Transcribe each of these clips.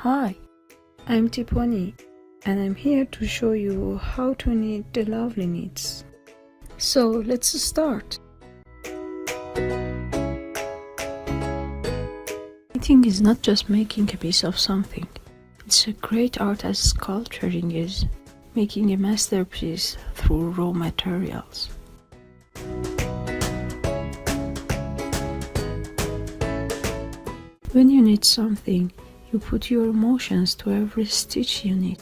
Hi, I'm Tiponi and I'm here to show you how to knit the lovely knits. So let's start. Knitting is not just making a piece of something. It's a great art as sculpturing is, making a masterpiece through raw materials. When you knit something, you put your emotions to every stitch you knit.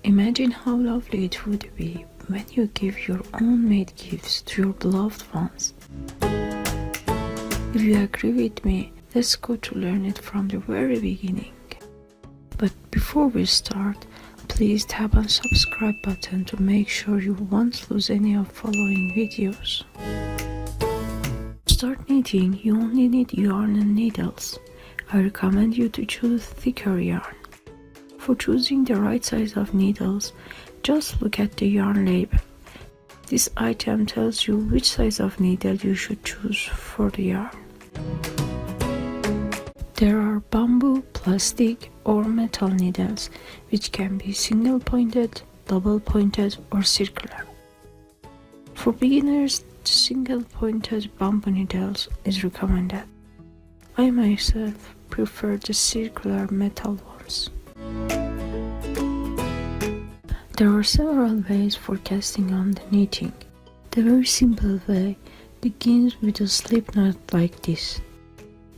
Imagine how lovely it would be when you give your own made gifts to your beloved ones. If you agree with me, let's go to learn it from the very beginning. But before we start, please tap on subscribe button to make sure you won't lose any of following videos. To start knitting, you only need yarn and needles. I recommend you to choose thicker yarn. For choosing the right size of needles, just look at the yarn label. This item tells you which size of needle you should choose for the yarn. There are bamboo, plastic, or metal needles, which can be single pointed, double pointed, or circular. For beginners, single pointed bamboo needles is recommended. I myself prefer the circular metal ones. There are several ways for casting on the knitting. The very simple way begins with a slip knot like this.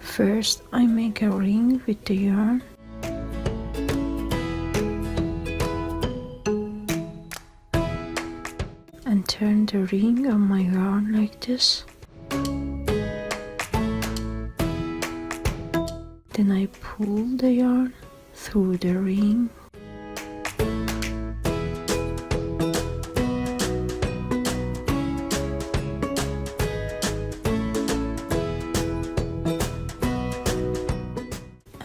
First, I make a ring with the yarn. And turn the ring on my yarn like this. Then I pull the yarn through the ring.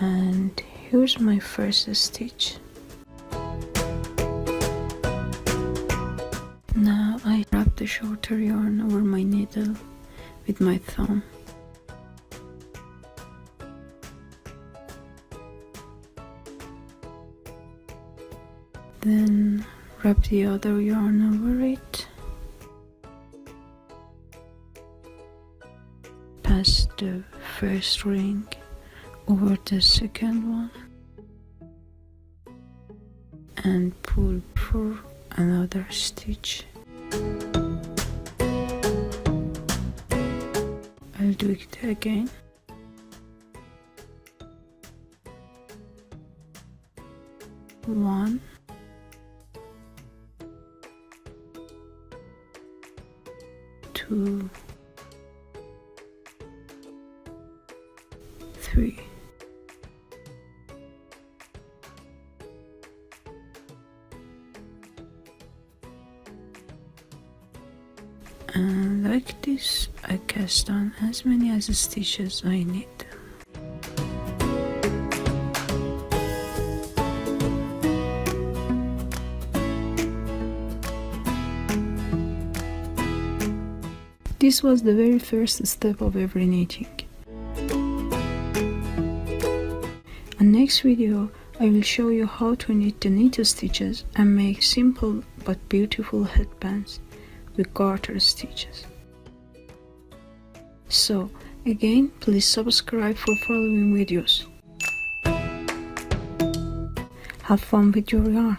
And here's my first stitch. Now I wrap the shorter yarn over my needle with my thumb. Then wrap the other yarn over it. Pass the first ring over the second one and pull for another stitch. I'll do it again. One, two, three. And like this, I cast on as many as stitches I need. This was the very first step of every knitting. In next video, I will show you how to knit the knit stitches and make simple but beautiful headbands with garter stitches. So, again, please subscribe for following videos. Have fun with your yarn.